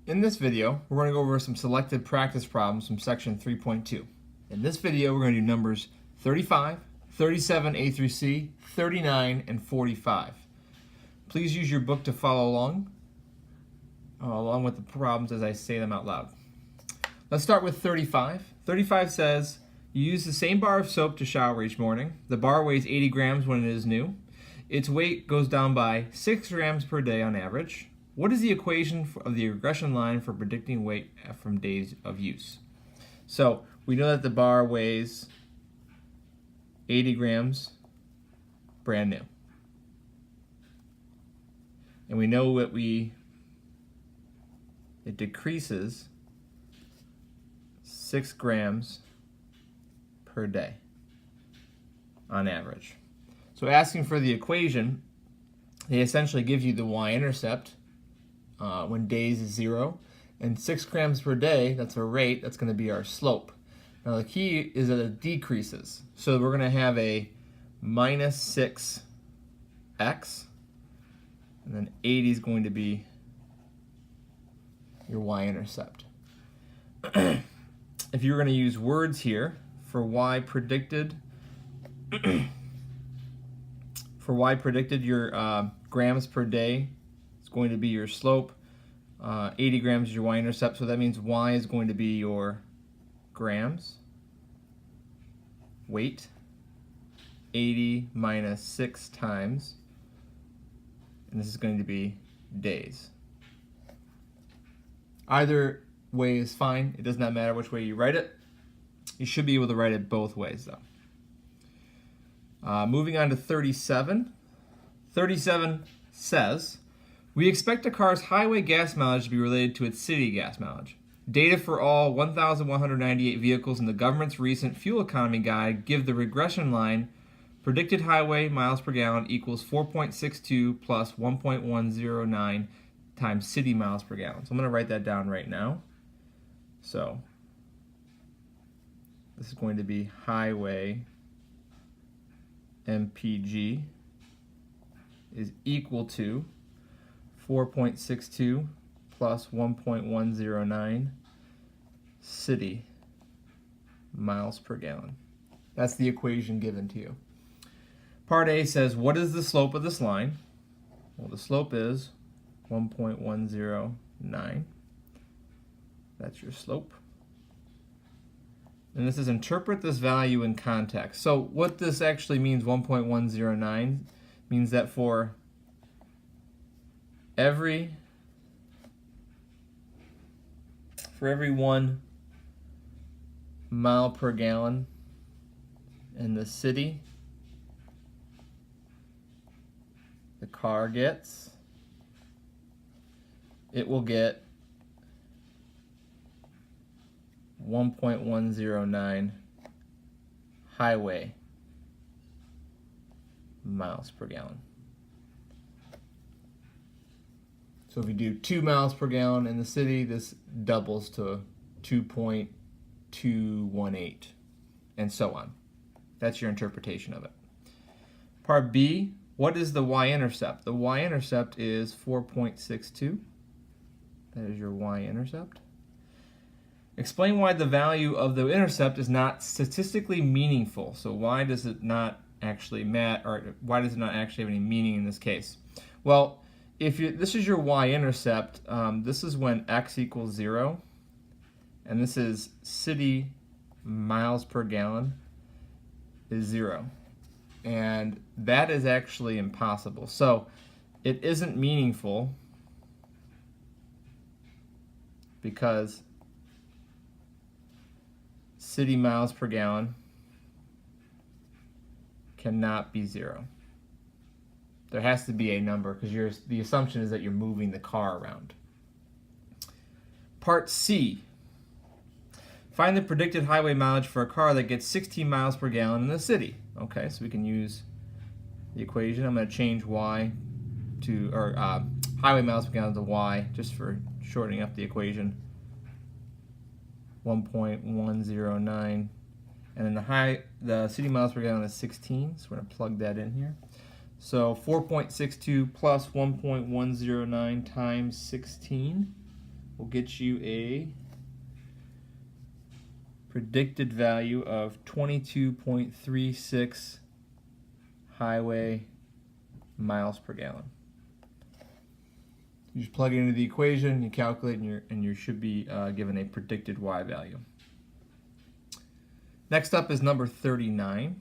In this video, we're going to go over some selected practice problems from section 3.2. In this video, we're going to do numbers 35, 37 A through C, 39, and 45. Please use your book to follow along with the problems as I say them out loud. Let's start with 35. 35 says, you use the same bar of soap to shower each morning. The bar weighs 80 grams when it is new. Its weight goes down by 6 grams per day on average. What is the equation of the regression line for predicting weight from days of use? So we know that the bar weighs 80 grams brand new. And we know that it decreases 6 grams per day on average. So asking for the equation, they essentially give you the y-intercept when days is 0, and 6 grams per day, that's our rate, that's going to be our slope. Now the key is that it decreases. So we're going to have a minus 6x, and then 80 is going to be your y-intercept. If you were going to use words here for y predicted, your grams per day is going to be your slope. 80 grams is your y-intercept, so that means y is going to be your grams, weight, 80 minus 6 times, and this is going to be days. Either way is fine. It does not matter which way you write it. You should be able to write it both ways, though. Moving on to 37. 37 says, we expect a car's highway gas mileage to be related to its city gas mileage. Data for all 1,198 vehicles in the government's recent fuel economy guide give the regression line predicted highway miles per gallon equals 4.62 plus 1.109 times city miles per gallon. So I'm going to write that down right now. So this is going to be highway MPG is equal to 4.62 plus 1.109 city miles per gallon. That's the equation given to you. Part A says, what is the slope of this line? Well, the slope is 1.109. That's your slope. And this is interpret this value in context. So what this actually means, 1.109, means that for every 1 mile per gallon in the city, the car gets, it will get 1.109 highway miles per gallon. So if you do 2 miles per gallon in the city, this doubles to 2.218, and so on. That's your interpretation of it. Part B, what is the y-intercept? The y-intercept is 4.62. That is your y-intercept. Explain why the value of the intercept is not statistically meaningful. So why does it not actually matter, or why does it not actually have any meaning in this case? Well, if this is your y-intercept, this is when x equals 0, and this is city miles per gallon is 0. And that is actually impossible. So it isn't meaningful because city miles per gallon cannot be 0. There has to be a number because the assumption is that you're moving the car around. Part C. Find the predicted highway mileage for a car that gets 16 miles per gallon in the city. Okay, so we can use the equation. I'm going to change y to, or highway miles per gallon to y, just for shortening up the equation. 1.109, and then the city miles per gallon is 16, so we're going to plug that in here. So 4.62 plus 1.109 times 16 will get you a predicted value of 22.36 highway miles per gallon. You just plug it into the equation, you calculate, and you should be given a predicted Y value. Next up is number 39.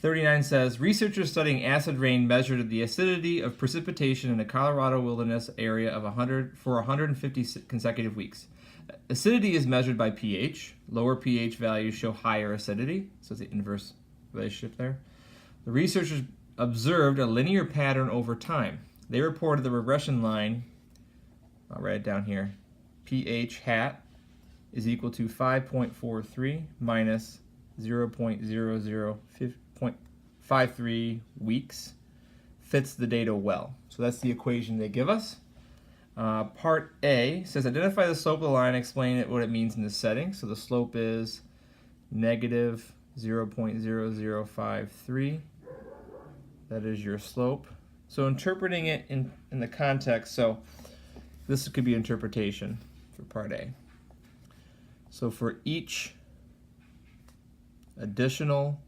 39 says, researchers studying acid rain measured the acidity of precipitation in the Colorado wilderness area for 150 consecutive weeks. Acidity is measured by pH. Lower pH values show higher acidity, so it's the inverse relationship there. The researchers observed a linear pattern over time. They reported the regression line, I'll write it down here, pH hat is equal to 5.43 minus 0.0053 weeks, fits the data well. So that's the equation they give us. Part A says identify the slope of the line, explain what it means in this setting. So the slope is negative 0.0053. That is your slope. So interpreting it in the context, so this could be interpretation for part A. So for each additional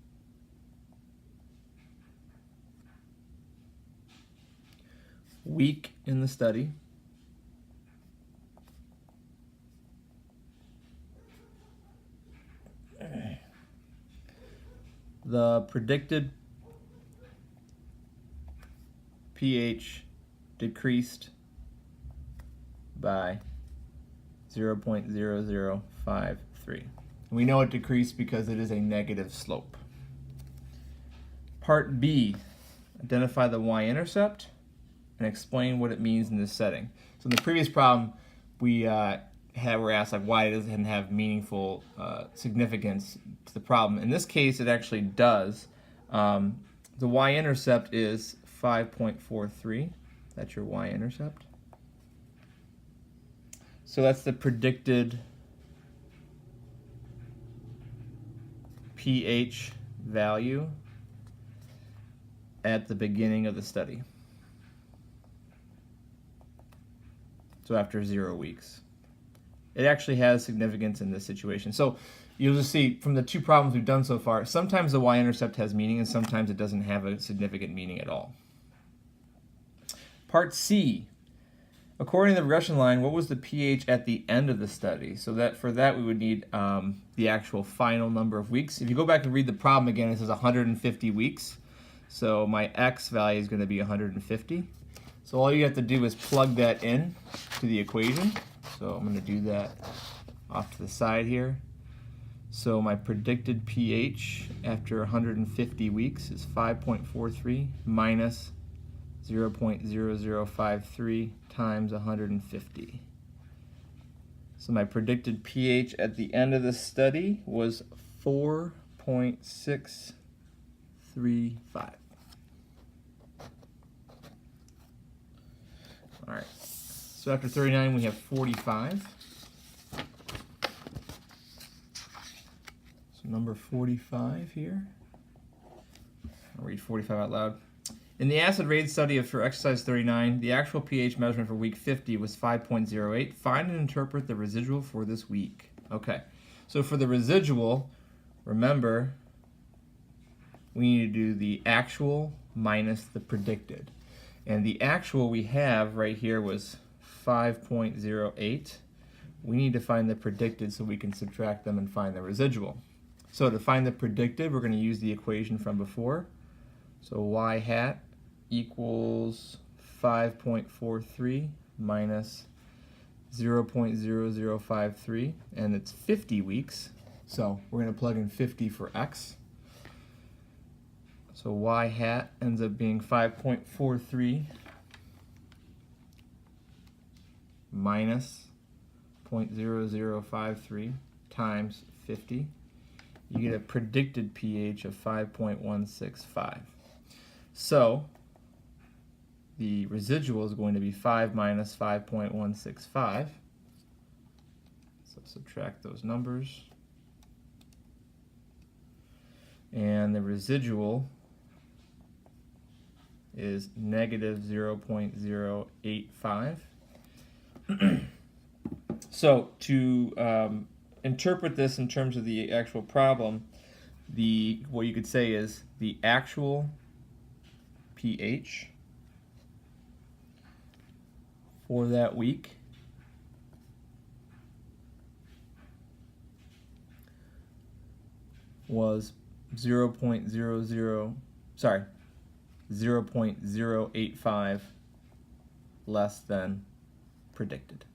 week in the study, the predicted pH decreased by 0.0053. We know it decreased because it is a negative slope. Part B, identify the y-intercept and explain what it means in this setting. So in the previous problem, we were asked like why it doesn't have meaningful significance to the problem. In this case, it actually does. The y-intercept is 5.43. That's your y-intercept. So that's the predicted pH value at the beginning of the study. So after 0 weeks. It actually has significance in this situation. So you'll just see from the two problems we've done so far, sometimes the y-intercept has meaning and sometimes it doesn't have a significant meaning at all. Part C. According to the regression line, what was the pH at the end of the study? So that for that we would need the actual final number of weeks. If you go back and read the problem again, it says 150 weeks. So my x value is going to be 150. So all you have to do is plug that in to the equation. So I'm going to do that off to the side here. So my predicted pH after 150 weeks is 5.43 minus 0.0053 times 150. So my predicted pH at the end of the study was 4.635. All right, so after 39 we have 45. So number 45 here. I'll read 45 out loud. In the acid rain study for exercise 39, the actual pH measurement for week 50 was 5.08. Find and interpret the residual for this week. Okay, so for the residual, remember, we need to do the actual minus the predicted. And the actual we have right here was 5.08. We need to find the predicted so we can subtract them and find the residual. So to find the predicted, we're going to use the equation from before. So y hat equals 5.43 minus 0.0053, and it's 50 weeks. So we're going to plug in 50 for x. So y hat ends up being 5.43 minus 0.0053 times 50. You get a predicted pH of 5.165. So the residual is going to be 5 minus 5.165. So subtract those numbers. And the residual is negative 0.085. So to interpret this in terms of the actual problem, what you could say is the actual pH for that week was 0.085 less than predicted.